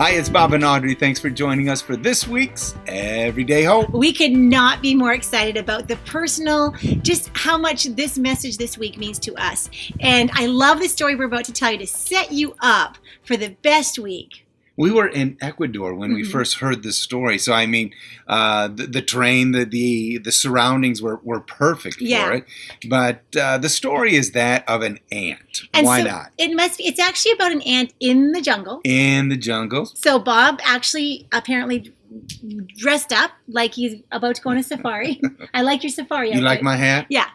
Hi, it's Bob and Audrey. Thanks for joining us for this week's Everyday Hope. We could not be more excited about the personal, just how much this message this week means to us. And I love the story we're about to tell you to set you up for the best week. We were in Ecuador when we first heard this story. So, I mean, the terrain, the surroundings were perfect for it. But the story is that of an ant. And Why so not? It's actually about an ant in the jungle. In the jungle. So Bob actually apparently dressed up like he's about to go on a safari. I like your safari. You like my hat? Yeah.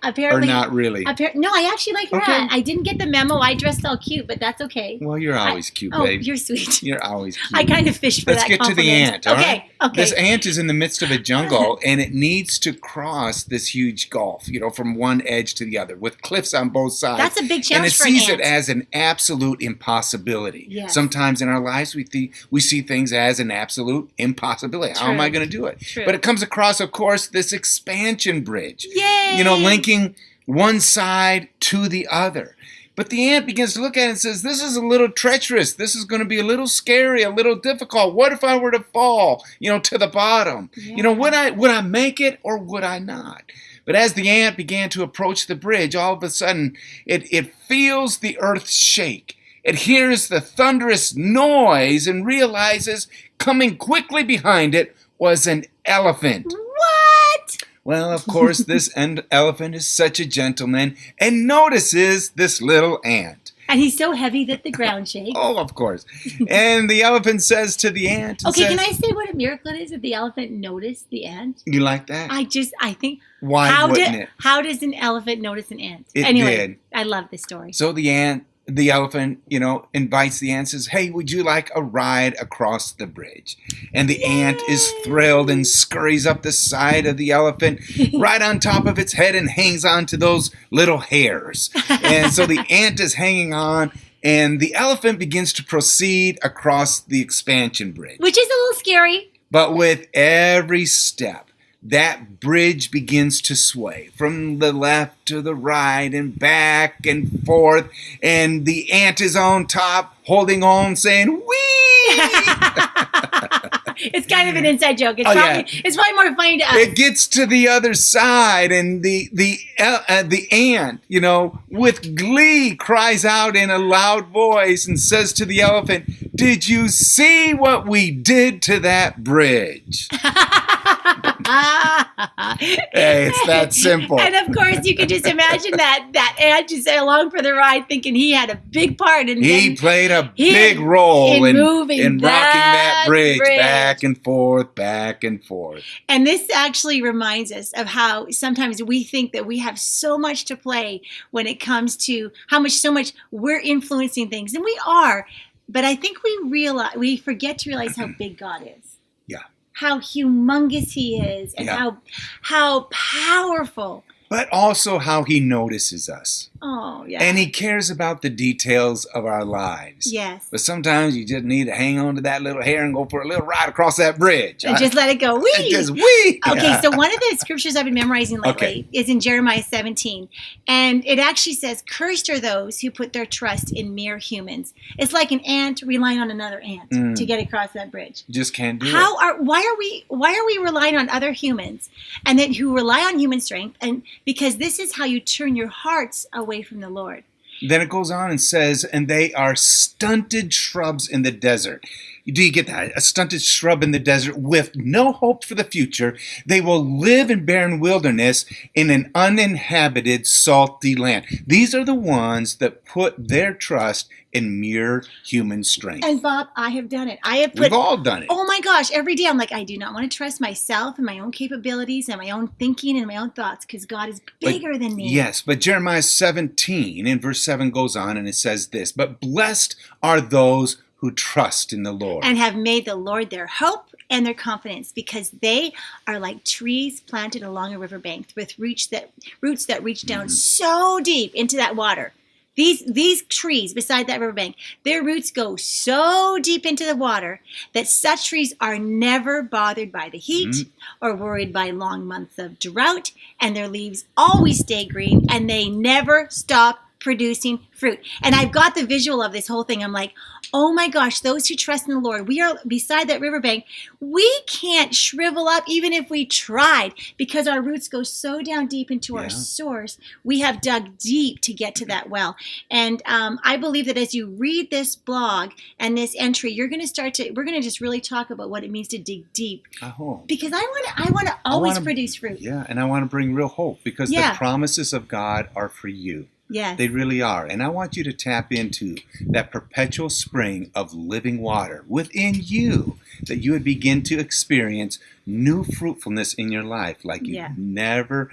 Apparently, or not really? No, I actually like your hat. I didn't get the memo. I dressed all cute, but that's okay. Well, you're always cute, babe. Oh, you're sweet. You're always cute. I kind of fished for Let's that get compliment. to the ant, all right? Okay. This ant is in the midst of a jungle, and it needs to cross this huge gulf, from one edge to the other, with cliffs on both sides. That's a big challenge for an ant. And an it sees ant. it as an absolute impossibility. Yes. Sometimes in our lives, we see things as an absolute impossibility. How am I going to do it? True. But it comes across, of course, this expansion bridge. Yay! Linking one side to the other. But the ant begins to look at it and says, this is a little treacherous. This is going to be a little scary, a little difficult. What if I were to fall, to the bottom? Yeah. Would I make it or would I not? But as the ant began to approach the bridge, all of a sudden, it feels the earth shake. It hears the thunderous noise and realizes coming quickly behind it was an elephant. What? Well, of course, this elephant is such a gentleman and notices this little ant. And he's so heavy that the ground shakes. Oh, of course. And the elephant says to the ant... Can I say what a miracle it is that the elephant noticed the ant? You like that? I think... Why wouldn't it? How does an elephant notice an ant? It anyway, did. I love this story. So the elephant, invites the ant, says, hey, would you like a ride across the bridge? And the ant is thrilled and scurries up the side of the elephant, right on top of its head, and hangs on to those little hairs. And so the ant is hanging on, and the elephant begins to proceed across the expansion bridge. Which is a little scary. But with every step, that bridge begins to sway from the left to the right and back and forth. And the ant is on top, holding on, saying, whee! It's kind of an inside joke. It's probably more funny to us. It gets to the other side, and the ant, with glee, cries out in a loud voice and says to the elephant, did you see what we did to that bridge? Hey, it's that simple. And of course, you can just imagine that ant just along for the ride, thinking he had a big part in. He played a big role in rocking that bridge back and forth, back and forth. And this actually reminds us of how sometimes we think that we have so much to play when it comes to so much we're influencing things, and we are. But I think we forget to realize how big God is. Yeah. How humongous he is, and how powerful. But also how he notices us. Oh, yeah. And he cares about the details of our lives. Yes. But sometimes you just need to hang on to that little hair and go for a little ride across that bridge. And just let it go. Whee! Just whee! Okay, so one of the scriptures I've been memorizing lately is in Jeremiah 17. And it actually says, cursed are those who put their trust in mere humans. It's like an ant relying on another ant to get across that bridge. Just can't do it. Why are we relying on other humans and then who rely on human strength? And because this is how you turn your hearts away from the Lord. Then it goes on and says, and they are stunted shrubs in the desert. Do you get that? A stunted shrub in the desert with no hope for the future. They will live in barren wilderness in an uninhabited, salty land. These are the ones that put their trust in mere human strength. And Bob, I have done it. We've all done it. Oh my gosh, every day I'm like, I do not want to trust myself and my own capabilities and my own thinking and my own thoughts because God is bigger than me. Yes, but Jeremiah 17 in verse 7 goes on and it says this, but blessed are those who trust in the Lord. And have made the Lord their hope and their confidence, because they are like trees planted along a riverbank with roots that reach down so deep into that water. These trees beside that riverbank, their roots go so deep into the water that such trees are never bothered by the heat or worried by long months of drought, and their leaves always stay green, and they never stop producing fruit. And I've got the visual of this whole thing. I'm like, oh my gosh, those who trust in the Lord, we are beside that riverbank. We can't shrivel up even if we tried, because our roots go so down deep into our source. We have dug deep to get to that well. And I believe that as you read this blog and this entry, we're going to just really talk about what it means to dig deep. Because I want to always produce fruit. Yeah, and I want to bring real hope, because the promises of God are for you. Yes. They really are. And I want you to tap into that perpetual spring of living water within you, that you would begin to experience new fruitfulness in your life like you never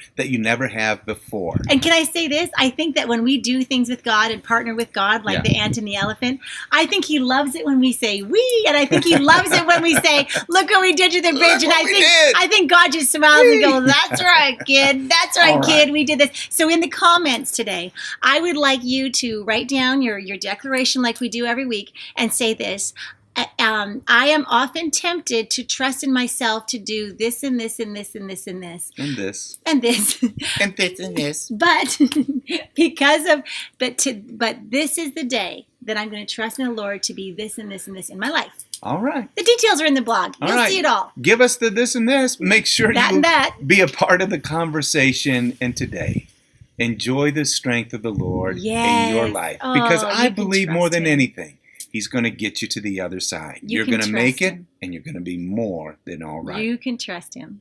have before. And can I say this? I think that when we do things with God and partner with God, like the ant and the elephant, I think he loves it when we say we, and I think he loves it when we say, look what we did to the bridge. And I think God just smiles and goes, that's right, kid. That's right, kid. We did this. So in the comments today, I would like you to write down your declaration like we do every week and say this. I am often tempted to trust in myself to do this and this and this and this and this. And this. And this. And this and this. But this is the day that I'm going to trust in the Lord to be this and this and this in my life. All right. The details are in the blog. You'll see it all. Give us the this and this. Make sure you be a part of the conversation. And today, enjoy the strength of the Lord in your life. Because I believe more than anything, He's going to get you to the other side. You're going to make it, and you're going to be more than all right. You can trust Him.